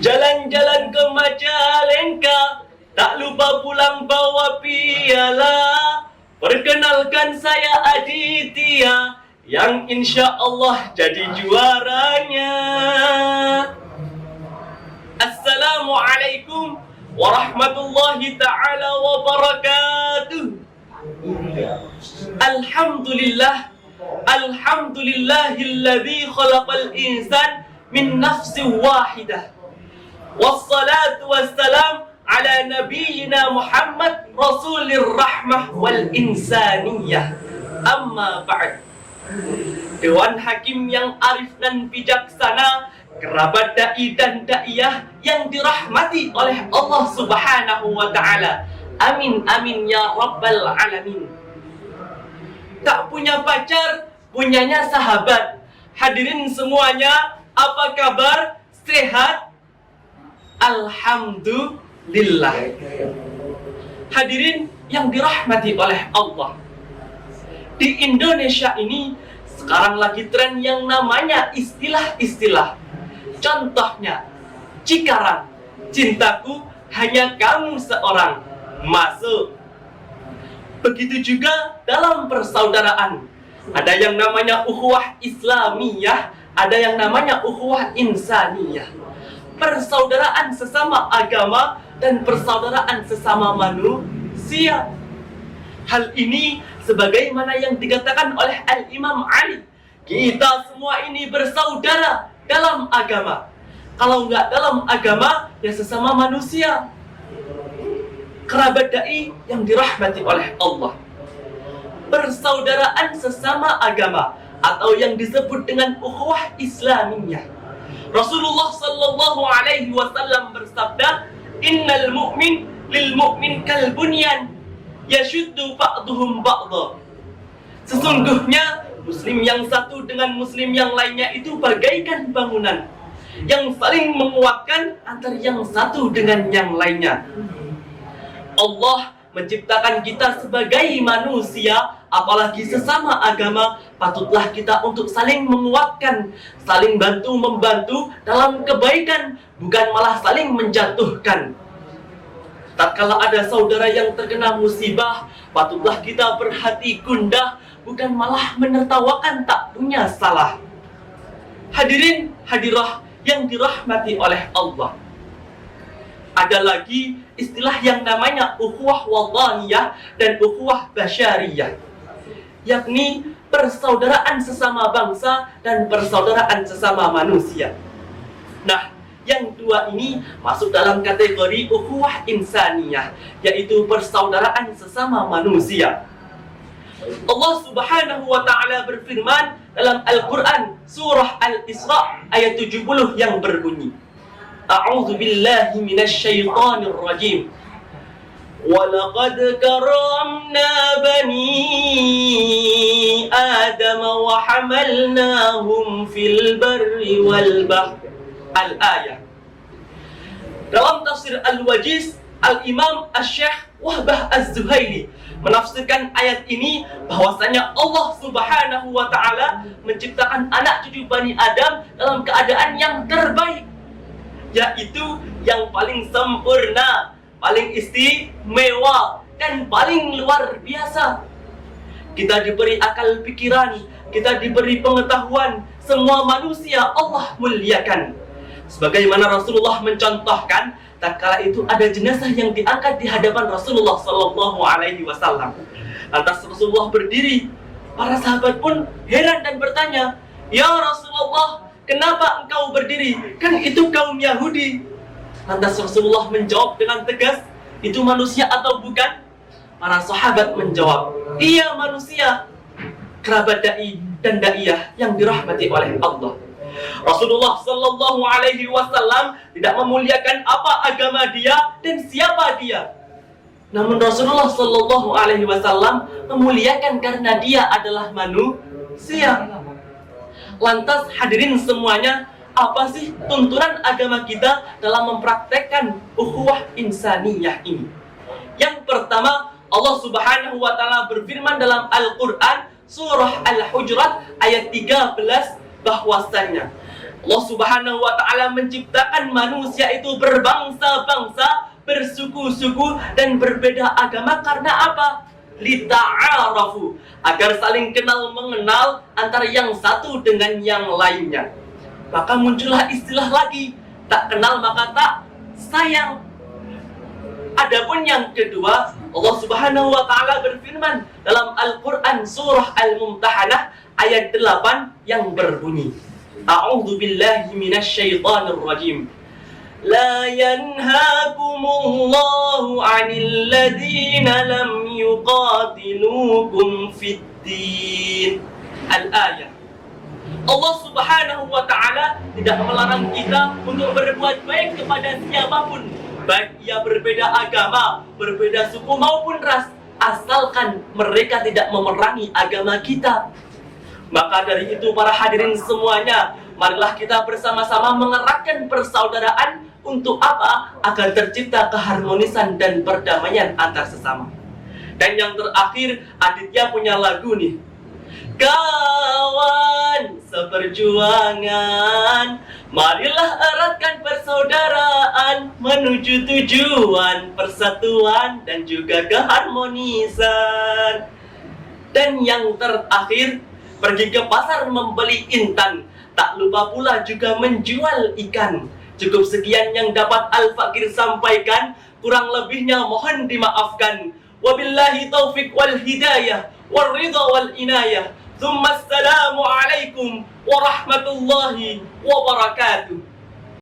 Jalan-jalan ke Majalengka, tak lupa pulang bawa piala. Perkenalkan saya Aditya, yang insya Allah jadi juaranya. Assalamualaikum warahmatullahi ta'ala wabarakatuh. Alhamdulillah, alhamdulillahilladzi khalaqal insan min nafsin wahidah. Wassalatu wassalam ala nabiyyina Muhammad rasulir rahmah wal insaniyah. Amma ba'd. Dewan Hakim yang arif dan bijaksana, kerabat dai dan daiyah yang dirahmati oleh Allah Subhanahu wa taala. Amin amin ya rabbal alamin. Tak punya pacar, punyanya sahabat. Hadirin semuanya, apa kabar? Sehat? Alhamdulillah. Hadirin yang dirahmati oleh Allah, di Indonesia ini sekarang lagi tren yang namanya istilah-istilah. Contohnya, Cikarang, cintaku hanya kamu seorang, masuk. Begitu juga dalam persaudaraan. Ada yang namanya ukhuwah Islamiyah, ada yang namanya ukhuwah insaniyah. Persaudaraan sesama agama dan persaudaraan sesama manusia. Hal ini sebagaimana yang dikatakan oleh Al-Imam Ali, kita semua ini bersaudara dalam agama. Kalau nggak dalam agama, ya sesama manusia. Kerabat dai yang dirahmati oleh Allah, persaudaraan sesama agama atau yang disebut dengan ukhuwah Islamiyah. Rasulullah sallallahu alaihi wasallam bersabda, "Innal mu'min lil mu'min kal bunyan yashuddu ba'duhum ba'dha." Sesungguhnya muslim yang satu dengan muslim yang lainnya itu bagaikan bangunan yang saling menguatkan antara yang satu dengan yang lainnya. Allah menciptakan kita sebagai manusia, apalagi sesama agama, patutlah kita untuk saling menguatkan, saling bantu-membantu dalam kebaikan, bukan malah saling menjatuhkan. Tatkala ada saudara yang terkena musibah, patutlah kita berhati gundah, bukan malah menertawakan tak punya salah. Hadirin hadirah yang dirahmati oleh Allah, ada lagi istilah yang namanya ukhuwah wataniyah dan ukhuwah basyariyah, yakni persaudaraan sesama bangsa dan persaudaraan sesama manusia. Nah, yang dua ini masuk dalam kategori ukhuwah insaniyah, yaitu persaudaraan sesama manusia. Allah Subhanahu wa taala berfirman dalam Al-Qur'an surah Al-Isra ayat 70 yang berbunyi, A'udzu billahi minasy syaithanir rajim. Walaqad karamna bani Adam wa hamalnahum fil barri wal bahr. Al-ayah. Dalam tafsir Al-Wajiz, Al-Imam Asy-Syaikh Wahbah Az-Zuhaili menafsirkan ayat ini bahwasanya Allah Subhanahu wa taala menciptakan anak cucu Bani Adam dalam keadaan yang terbaik, yaitu yang paling sempurna, paling istimewa, dan paling luar biasa. Kita diberi akal pikiran, kita diberi pengetahuan, semua manusia Allah muliakan. Sebagaimana Rasulullah mencontohkan, tatkala itu ada jenazah yang diangkat di hadapan Rasulullah sallallahu alaihi wasallam. Lantas Rasulullah berdiri, para sahabat pun heran dan bertanya, "Ya Rasulullah, kenapa engkau berdiri? Kan itu kaum Yahudi." Lantas Rasulullah menjawab dengan tegas, "Itu manusia atau bukan?" Para sahabat menjawab, "Iya manusia." Kerabat dai dan daiyah yang dirahmati oleh Allah, Rasulullah sallallahu alaihi wasallam tidak memuliakan apa agama dia dan siapa dia. Namun Rasulullah sallallahu alaihi wasallam memuliakan karena dia adalah manusia. Lantas hadirin semuanya, apa sih tuntunan agama kita dalam mempraktekkan ukhuwah insaniyah ini? Yang pertama, Allah Subhanahu wa taala berfirman dalam Al-Qur'an surah Al-Hujurat ayat 13 bahwasanya Allah Subhanahu wa Ta'ala menciptakan manusia itu berbangsa-bangsa, bersuku-suku, dan berbeda agama karena apa? Lita'arafu, agar saling kenal mengenal antara yang satu dengan yang lainnya. Maka muncullah istilah lagi, tak kenal maka tak sayang. Adapun yang kedua, Allah Subhanahu wa Ta'ala berfirman dalam Al-Qur'an surah Al-Mumtahanah ayat 8 yang berbunyi, A'udzu billahi minasyaitonir rajim. La yanhaakumullahu 'anil ladzina lam yuqatilukum fid din. Al-ayah. Allah Subhanahu wa Ta'ala tidak melarang kita untuk berbuat baik kepada siapapun, baik ia berbeda agama, berbeda suku maupun ras, asalkan mereka tidak memerangi agama kita. Maka dari itu para hadirin semuanya, marilah kita bersama-sama mengeratkan persaudaraan untuk apa? Agar tercipta keharmonisan dan perdamaian antar sesama. Dan yang terakhir, Aditya punya lagu nih. Kawan seperjuangan, marilah eratkan persaudaraan menuju tujuan persatuan dan juga keharmonisan. Dan yang terakhir, pergi ke pasar membeli intan, tak lupa pula juga menjual ikan. Cukup sekian yang dapat Al-Fakir sampaikan, kurang lebihnya mohon dimaafkan. Wabillahi taufiq wal hidayah, wal ridha wal inayah. Assalamualaikum warahmatullahi wabarakatuh.